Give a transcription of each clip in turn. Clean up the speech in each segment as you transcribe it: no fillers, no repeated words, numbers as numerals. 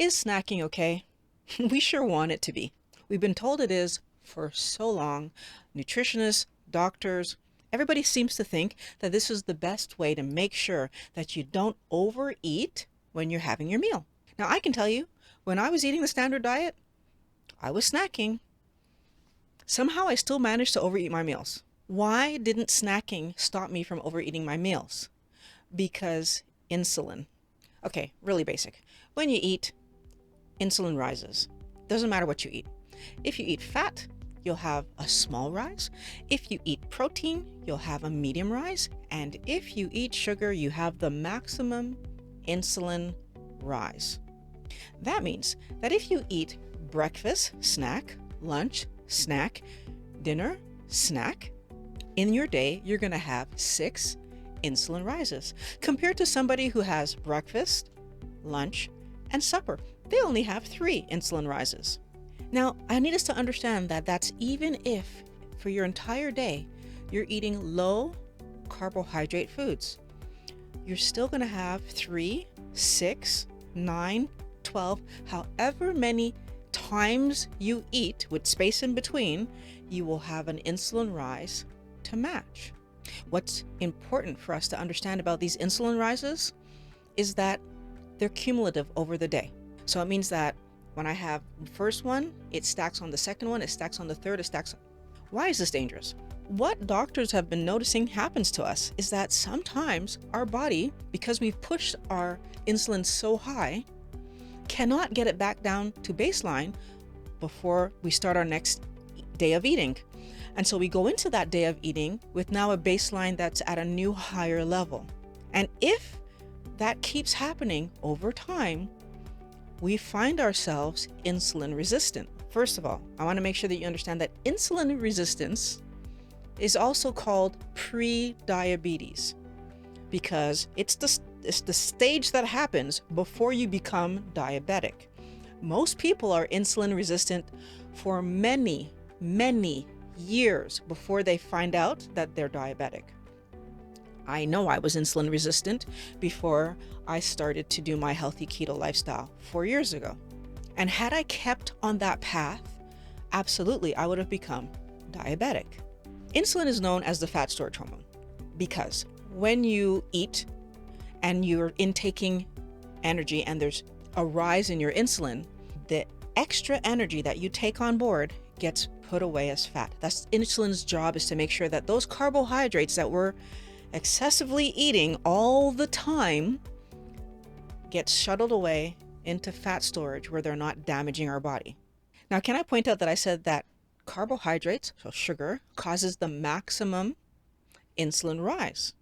Is snacking okay? We sure want it to be. We've been told it is for so long. Nutritionists, doctors, everybody seems to think that this is the best way to make sure that you don't overeat when you're having your meal. Now, I can tell you, when I was eating the standard diet, I was snacking. Somehow I still managed to overeat my meals. Why didn't snacking stop me from overeating my meals? Because insulin. Okay, really basic. When you eat, insulin rises. Doesn't matter what you eat. If you eat fat, you'll have a small rise. If you eat protein, you'll have a medium rise. And if you eat sugar, you have the maximum insulin rise. That means that if you eat breakfast, snack, lunch, snack, dinner, snack, in your day, you're going to have 6 insulin rises compared to somebody who has breakfast, lunch, and supper. They only have 3 insulin rises. Now, I need us to understand that that's even if for your entire day you're eating low carbohydrate foods. You're still going to have 3, 6, 9, 12, however many times you eat with space in between, you will have an insulin rise to match. What's important for us to understand about these insulin rises is that they're cumulative over the day. So it means that when I have the first one, it stacks on the second one, it stacks on the third, it stacks. Why is this dangerous? What doctors have been noticing happens to us is that sometimes our body, because we've pushed our insulin so high, cannot get it back down to baseline before we start our next day of eating. And so we go into that day of eating with now a baseline that's at a new higher level. And if that keeps happening over time, we find ourselves insulin resistant. First of all, I want to make sure that you understand that insulin resistance is also called pre-diabetes because it's the stage that happens before you become diabetic. Most people are insulin resistant for many, many years before they find out that they're diabetic. I know I was insulin resistant before I started to do my healthy keto lifestyle 4 years ago. And had I kept on that path, absolutely, I would have become diabetic. Insulin is known as the fat storage hormone because when you eat and you're intaking energy and there's a rise in your insulin, the extra energy that you take on board gets put away as fat. That's insulin's job, is to make sure that those carbohydrates that we're excessively eating all the time get shuttled away into fat storage where they're not damaging our body. Now, can I point out that I said that carbohydrates, so sugar, causes the maximum insulin rise?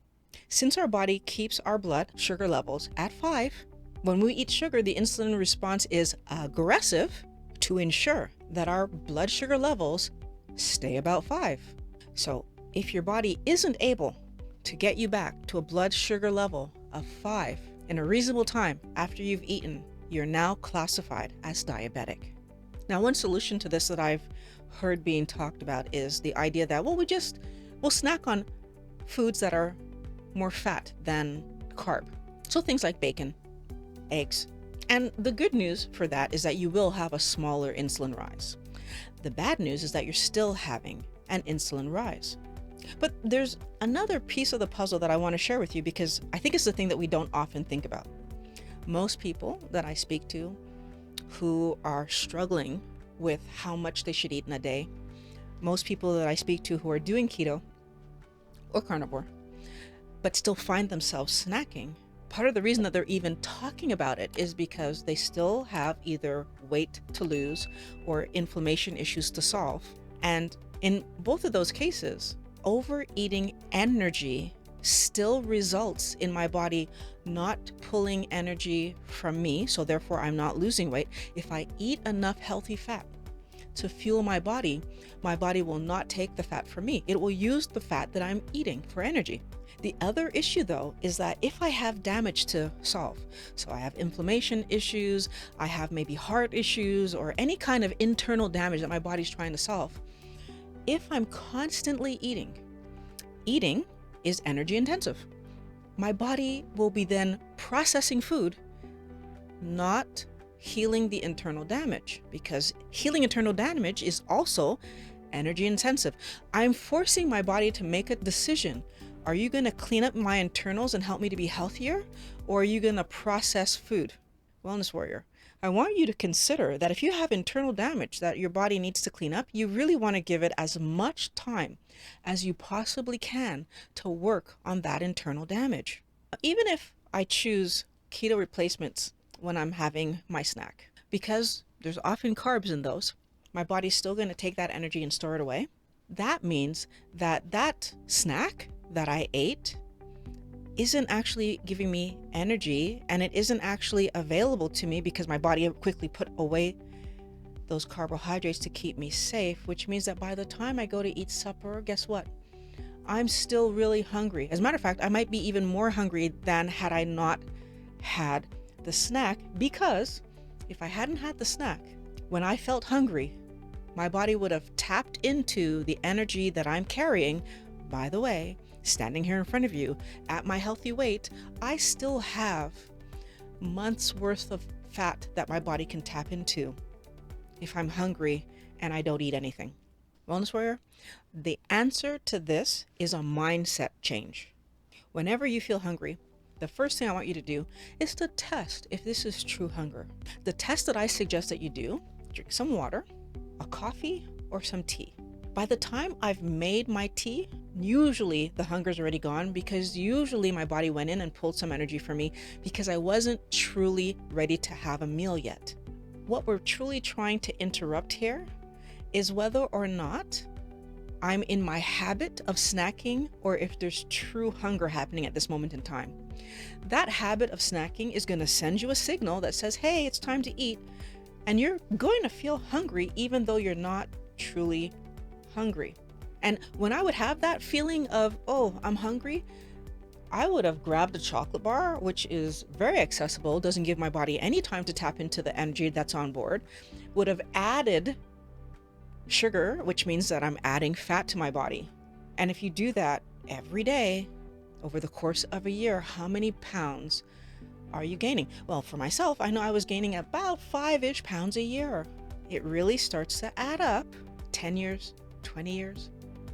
Since our body keeps our blood sugar levels at 5, when we eat sugar, the insulin response is aggressive to ensure that our blood sugar levels stay about 5. So if your body isn't able to get you back to a blood sugar level of 5 in a reasonable time after you've eaten, you're now classified as diabetic. Now, one solution to this that I've heard being talked about is the idea that, well, we'll snack on foods that are more fat than carb. So things like bacon, eggs. And the good news for that is that you will have a smaller insulin rise. The bad news is that you're still having an insulin rise. But there's another piece of the puzzle that I want to share with you because I think it's the thing that we don't often think about. Most people that I speak to who are struggling with how much they should eat in a day, most people that I speak to who are doing keto or carnivore, but still find themselves snacking, part of the reason that they're even talking about it is because they still have either weight to lose or inflammation issues to solve. And in both of those cases, overeating energy still results in my body not pulling energy from me, so therefore I'm not losing weight. If I eat enough healthy fat to fuel my body will not take the fat from me. It will use the fat that I'm eating for energy. The other issue, though, is that if I have damage to solve, so I have inflammation issues, I have maybe heart issues, or any kind of internal damage that my body's trying to solve, if I'm constantly eating is energy intensive. My body will be then processing food, not healing the internal damage, because healing internal damage is also energy intensive. I'm forcing my body to make a decision. Are you going to clean up my internals and help me to be healthier? Or are you going to process food? Wellness warrior, I want you to consider that if you have internal damage that your body needs to clean up, you really want to give it as much time as you possibly can to work on that internal damage. Even if I choose keto replacements when I'm having my snack, because there's often carbs in those, my body's still going to take that energy and store it away. That means that that snack that I ate isn't actually giving me energy, and it isn't actually available to me because my body quickly put away those carbohydrates to keep me safe, which means that by the time I go to eat supper, guess what? I'm still really hungry. As a matter of fact, I might be even more hungry than had I not had the snack, because if I hadn't had the snack, when I felt hungry, my body would have tapped into the energy that I'm carrying. By the way, standing here in front of you at my healthy weight, I still have months worth of fat that my body can tap into if I'm hungry and I don't eat anything. Wellness warrior, the answer to this is a mindset change. Whenever you feel hungry, the first thing I want you to do is to test if this is true hunger. The test that I suggest that you do: drink some water, a coffee, or some tea. By the time I've made my tea, usually the hunger's already gone, because usually my body went in and pulled some energy from me because I wasn't truly ready to have a meal yet. What we're truly trying to interrupt here is whether or not I'm in my habit of snacking, or if there's true hunger happening at this moment in time. That habit of snacking is going to send you a signal that says, hey, it's time to eat. And you're going to feel hungry even though you're not truly hungry. And when I would have that feeling of, oh, I'm hungry, I would have grabbed a chocolate bar, which is very accessible, doesn't give my body any time to tap into the energy that's on board, would have added sugar, which means that I'm adding fat to my body. And if you do that every day over the course of a year, how many pounds are you gaining? Well, for myself, I know I was gaining about 5-ish pounds a year. It really starts to add up. 10 years, 20 years,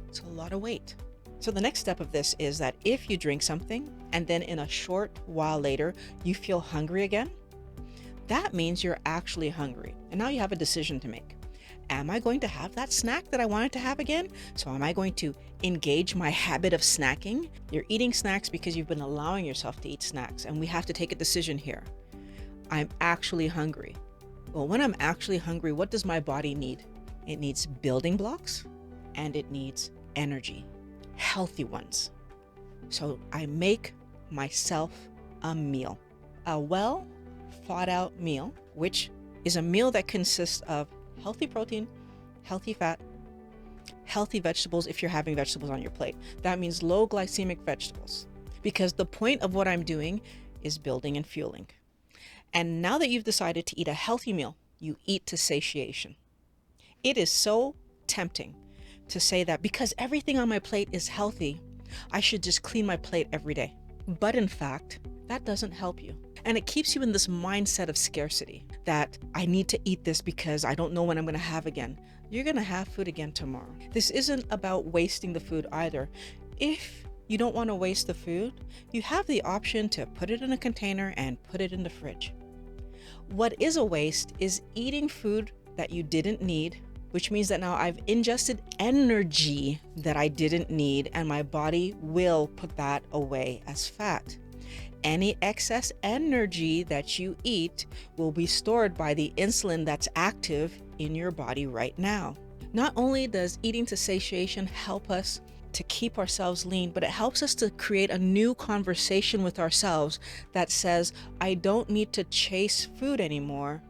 it's a lot of weight. So the next step of this is that if you drink something and then in a short while later you feel hungry again, that means you're actually hungry. And now you have a decision to make. Am I going to have that snack that I wanted to have again? So am I going to engage my habit of snacking? You're eating snacks because you've been allowing yourself to eat snacks, and we have to take a decision here. I'm actually hungry. Well, when I'm actually hungry, what does my body need? It needs building blocks and it needs energy, healthy ones. So I make myself a meal, a well thought out meal, which is a meal that consists of healthy protein, healthy fat, healthy vegetables if you're having vegetables on your plate. That means low glycemic vegetables, because the point of what I'm doing is building and fueling. And now that you've decided to eat a healthy meal, you eat to satiation. It is so tempting to say that because everything on my plate is healthy, I should just clean my plate every day. But in fact, that doesn't help you. And it keeps you in this mindset of scarcity, that I need to eat this because I don't know when I'm going to have again. You're going to have food again tomorrow. This isn't about wasting the food either. If you don't want to waste the food, you have the option to put it in a container and put it in the fridge. What is a waste is eating food that you didn't need, which means that now I've ingested energy that I didn't need, and my body will put that away as fat. Any excess energy that you eat will be stored by the insulin that's active in your body right now. Not only does eating to satiation help us to keep ourselves lean, but it helps us to create a new conversation with ourselves that says, I don't need to chase food anymore.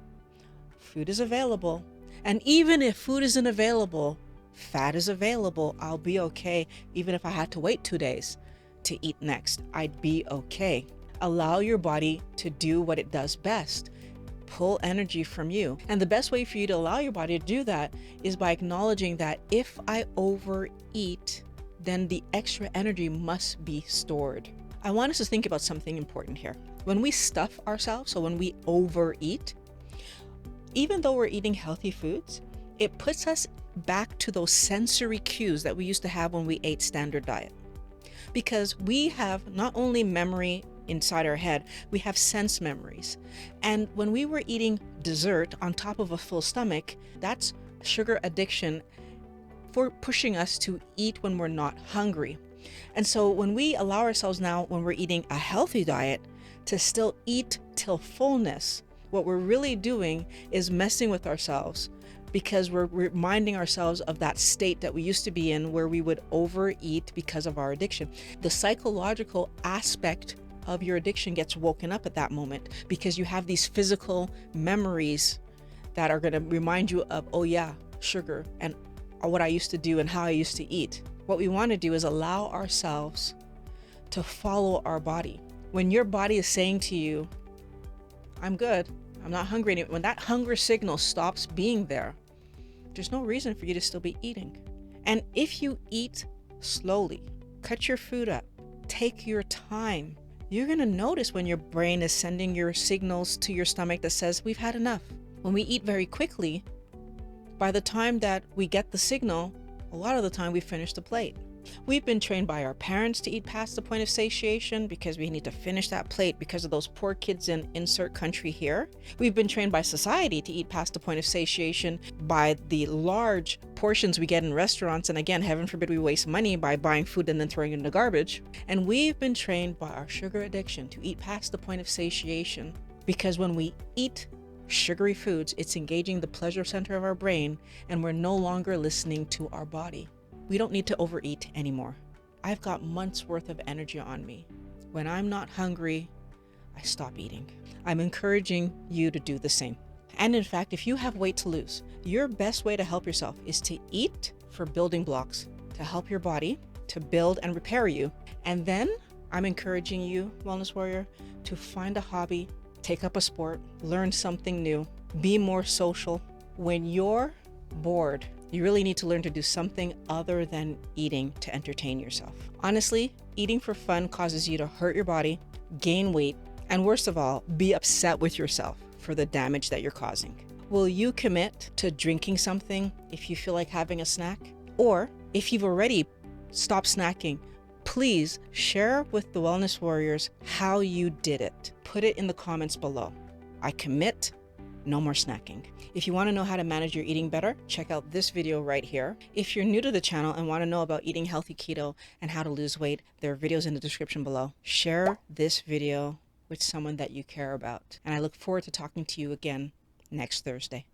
Food is available. And even if food isn't available, fat is available. I'll be okay. Even if I had to wait 2 days to eat next, I'd be okay. Allow your body to do what it does best, pull energy from you. And the best way for you to allow your body to do that is by acknowledging that if I overeat, then the extra energy must be stored. I want us to think about something important here. When we stuff ourselves, so when we overeat, Even though we're eating healthy foods, it puts us back to those sensory cues that we used to have when we ate standard diet. Because we have not only memory inside our head, we have sense memories. And when we were eating dessert on top of a full stomach, that's sugar addiction for pushing us to eat when we're not hungry. And so when we allow ourselves now, when we're eating a healthy diet, to still eat till fullness, what we're really doing is messing with ourselves, because we're reminding ourselves of that state that we used to be in where we would overeat because of our addiction. The psychological aspect of your addiction gets woken up at that moment because you have these physical memories that are going to remind you of, oh yeah, sugar and what I used to do and how I used to eat. What we want to do is allow ourselves to follow our body. When your body is saying to you, I'm good, I'm not hungry anymore, when that hunger signal stops being there, there's no reason for you to still be eating. And if you eat slowly, cut your food up, take your time, you're going to notice when your brain is sending your signals to your stomach that says, we've had enough. When we eat very quickly, by the time that we get the signal, a lot of the time we finish the plate. We've been trained by our parents to eat past the point of satiation because we need to finish that plate because of those poor kids in insert country here. We've been trained by society to eat past the point of satiation by the large portions we get in restaurants. And again, heaven forbid we waste money by buying food and then throwing it in the garbage. And we've been trained by our sugar addiction to eat past the point of satiation because when we eat sugary foods, it's engaging the pleasure center of our brain and we're no longer listening to our body. We don't need to overeat anymore. I've got months worth of energy on me. When I'm not hungry, I stop eating. I'm encouraging you to do the same. And in fact, if you have weight to lose, your best way to help yourself is to eat for building blocks, to help your body, to build and repair you. And then I'm encouraging you, Wellness Warrior, to find a hobby, take up a sport, learn something new, be more social. When you're bored, you really need to learn to do something other than eating to entertain yourself. Honestly, eating for fun causes you to hurt your body, gain weight, and worst of all, be upset with yourself for the damage that you're causing. Will you commit to drinking something if you feel like having a snack? Or if you've already stopped snacking, please share with the Wellness Warriors how you did it. Put it in the comments below. I commit, no more snacking. If you want to know how to manage your eating better, check out this video right here. If you're new to the channel and want to know about eating healthy keto and how to lose weight, there are videos in the description below. Share this video with someone that you care about. And I look forward to talking to you again next Thursday.